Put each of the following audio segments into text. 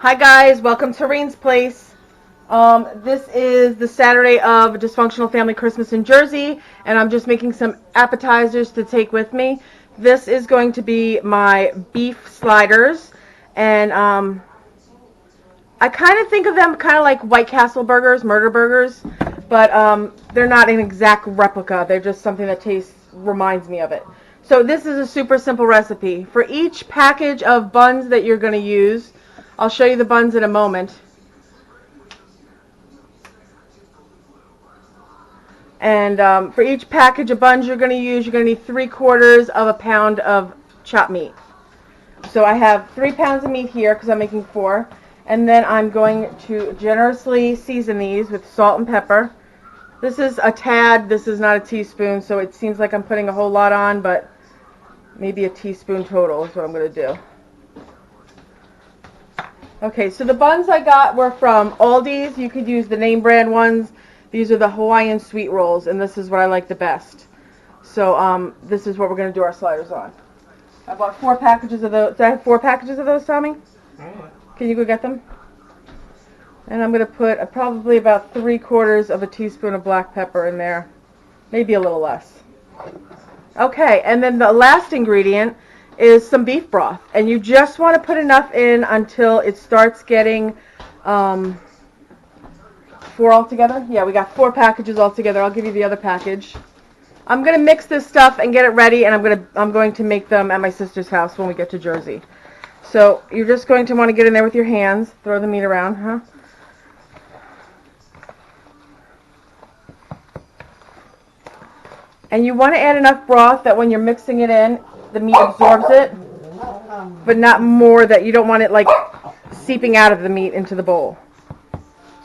Hi guys, welcome to Reen's Place. This is the Saturday of Dysfunctional Family Christmas in Jersey, and I'm just making some appetizers to take with me. This is going to be my beef sliders, and I kind of think of them kind of like White Castle burgers, murder burgers, but they're not an exact replica. They're just something that reminds me of it. So this is a super simple recipe. For each package of buns that you're going to use, I'll show you the buns in a moment. And for each package of buns you're going to use, you're going to need 3/4 of a pound of chopped meat. So I have 3 pounds of meat here because I'm making 4. And then I'm going to generously season these with salt and pepper. This is a tad, this is not a teaspoon, so it seems like I'm putting a whole lot on, but maybe a teaspoon total is what I'm going to do. Okay, so the buns I got were from Aldi's. You could use the name brand ones. These are the Hawaiian sweet rolls, and this is what I like the best. So this is what we're going to do our sliders on. I bought 4 packages of those. Do I have 4 packages of those, Tommy? Can you go get them? And I'm going to put probably about 3/4 of a teaspoon of black pepper in there. Maybe a little less. Okay, and then the last ingredient is some beef broth. And you just want to put enough in until it starts getting 4 altogether. Yeah, we got 4 packages altogether. I'll give you the other package. I'm going to mix this stuff and get it ready, and I'm going to make them at my sister's house when we get to Jersey. So you're just going to want to get in there with your hands, throw the meat around, huh? And you want to add enough broth that when you're mixing it in, the meat absorbs it, but not more that you don't want it like seeping out of the meat into the bowl.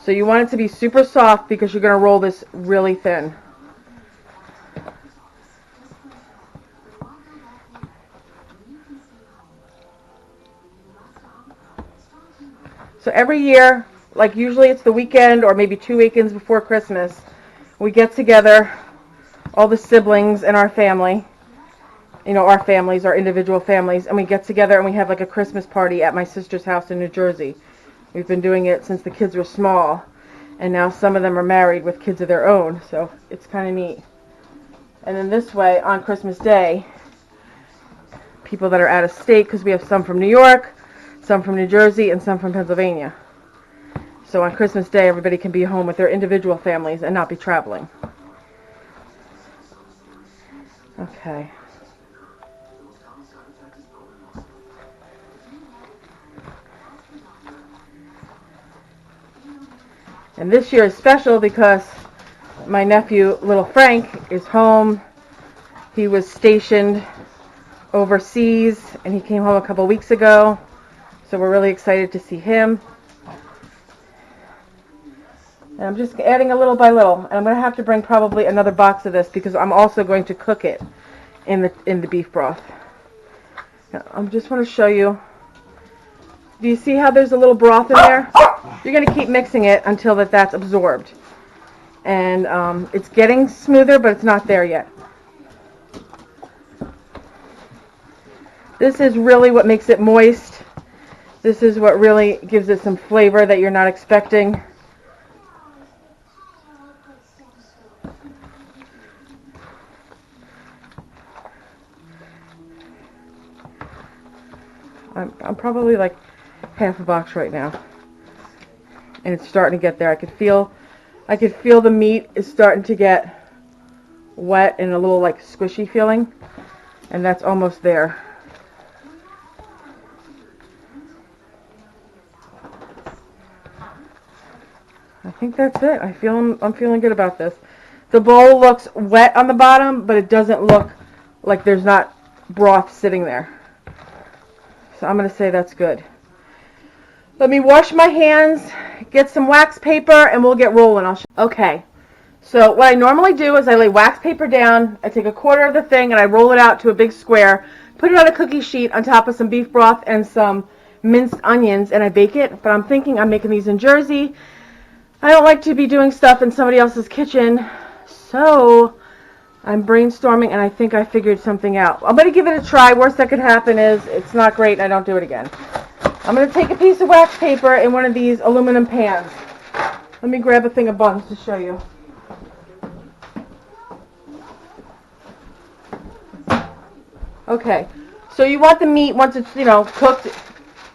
So you want it to be super soft because you're going to roll this really thin. So every year, like usually it's the weekend or maybe 2 weekends before Christmas, we get together, all the siblings in our family, you know, our families, our individual families, and we get together and we have like a Christmas party at my sister's house in New Jersey. We've been doing it since the kids were small, and now some of them are married with kids of their own, so it's kind of neat. And then this way, on Christmas Day, people that are out of state, because we have some from New York, some from New Jersey, and some from Pennsylvania. So on Christmas Day, everybody can be home with their individual families and not be traveling. Okay. And this year is special because my nephew, little Frank, is home. He was stationed overseas, and he came home a couple weeks ago. So we're really excited to see him. And I'm just adding a little by little. And I'm going to have to bring probably another box of this because I'm also going to cook it in the beef broth. Now, I just want to show you. Do you see how there's a little broth in there? You're going to keep mixing it until that's absorbed. And it's getting smoother, but it's not there yet. This is really what makes it moist. This is what really gives it some flavor that you're not expecting. I'm probably like half a box right now, and it's starting to get there. I could feel the meat is starting to get wet and a little like squishy feeling, and that's almost there. I think that's it. I'm feeling good about this. The bowl looks wet on the bottom, but it doesn't look like there's not broth sitting there. So I'm going to say that's good. Let me wash my hands, get some wax paper, and we'll get rolling. Okay, so what I normally do is I lay wax paper down, I take 1/4 of the thing, and I roll it out to a big square, put it on a cookie sheet on top of some beef broth and some minced onions, and I bake it. But I'm thinking I'm making these in Jersey. I don't like to be doing stuff in somebody else's kitchen, so I'm brainstorming, and I think I figured something out. I'm going to give it a try. Worst that could happen is it's not great and I don't do it again. I'm going to take a piece of wax paper in one of these aluminum pans. Let me grab a thing of buns to show you. Okay, so you want the meat, once it's, cooked,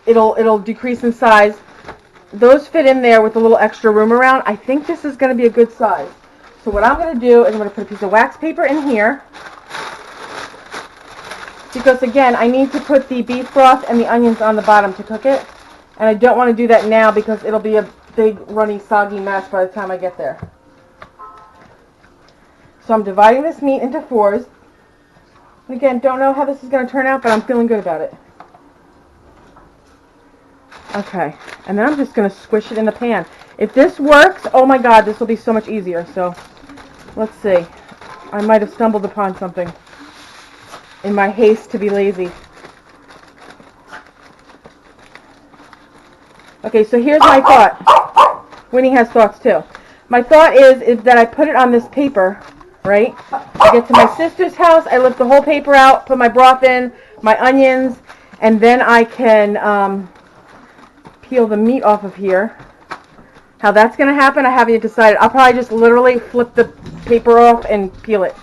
it'll decrease in size. Those fit in there with a little extra room around. I think this is going to be a good size. So what I'm going to do is I'm going to put a piece of wax paper in here. Because again, I need to put the beef broth and the onions on the bottom to cook it. And I don't want to do that now because it'll be a big, runny, soggy mess by the time I get there. So I'm dividing this meat into 4s. And again, don't know how this is going to turn out, but I'm feeling good about it. Okay, and then I'm just going to squish it in the pan. If this works, oh my god, this will be so much easier. So, let's see. I might have stumbled upon something in my haste to be lazy. Okay, so here's my thought. Winnie has thoughts too. My thought is that I put it on this paper, right? I get to my sister's house, I lift the whole paper out, put my broth in, my onions, and then I can peel the meat off of here. How that's going to happen, I haven't yet decided. I'll probably just literally flip the paper off and peel it.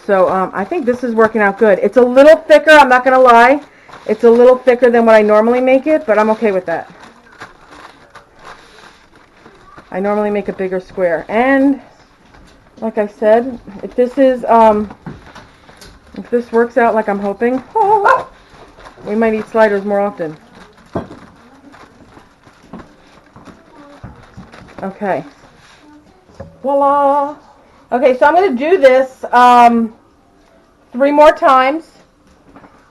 So I think this is working out good. It's a little thicker, I'm not going to lie. It's a little thicker than what I normally make it, but I'm okay with that. I normally make a bigger square. And like I said, if this works out like I'm hoping, we might eat sliders more often. Okay. Voila! Okay, so I'm going to do this 3 more times.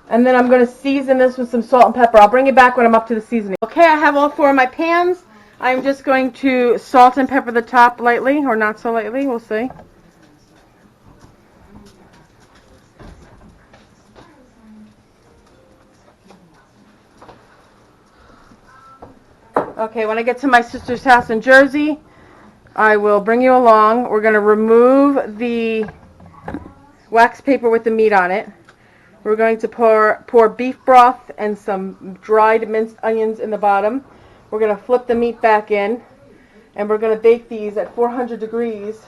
And then I'm going to season this with some salt and pepper. I'll bring it back when I'm up to the seasoning. Okay, I have all 4 of my pans. I'm just going to salt and pepper the top lightly, or not so lightly, we'll see. Okay, when I get to my sister's house in Jersey, I will bring you along. We're going to remove the wax paper with the meat on it. We're going to pour beef broth and some dried minced onions in the bottom. We're going to flip the meat back in, and we're going to bake these at 400 degrees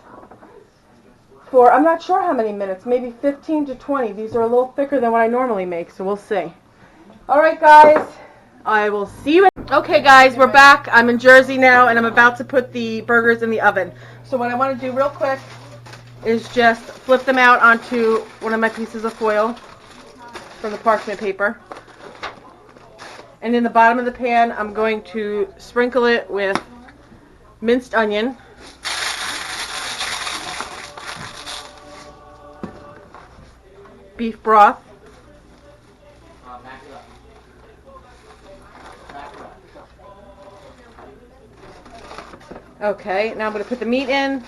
for, I'm not sure how many minutes, maybe 15 to 20. These are a little thicker than what I normally make, so we'll see. Alright guys, I will see you. Okay guys, we're back. I'm in Jersey now, and I'm about to put the burgers in the oven. So what I want to do real quick is just flip them out onto one of my pieces of foil from the parchment paper. And in the bottom of the pan, I'm going to sprinkle it with minced onion, beef broth, okay, now I'm going to put the meat in.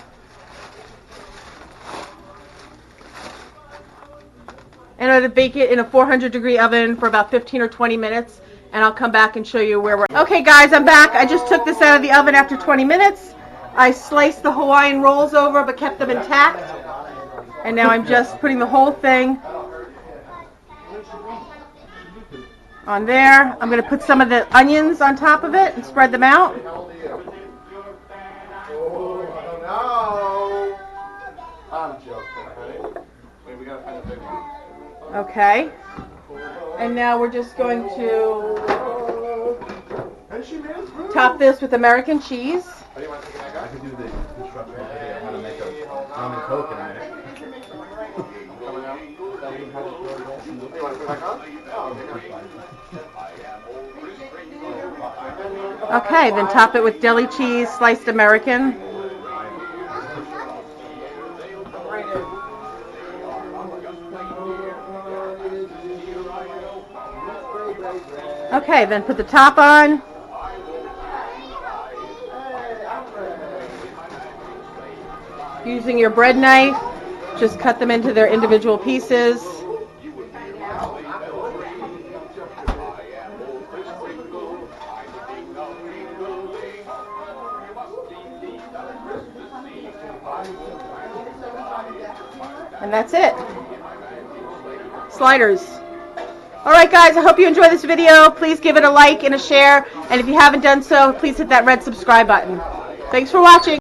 And I'm going to bake it in a 400-degree oven for about 15 or 20 minutes. And I'll come back and show you where we're at. Okay guys, I'm back. I just took this out of the oven after 20 minutes. I sliced the Hawaiian Rolls over but kept them intact. And now I'm just putting the whole thing on there. I'm going to put some of the onions on top of it and spread them out. Okay. And now we're just going to top this with American cheese. I can do the instructional video how to make a rum and coke in a minute. Okay, then top it with deli cheese, sliced American. Okay, then put the top on. Using your bread knife, just cut them into their individual pieces. And that's it. Sliders. Alright guys, I hope you enjoyed this video. Please give it a like and a share. And if you haven't done so, please hit that red subscribe button. Thanks for watching.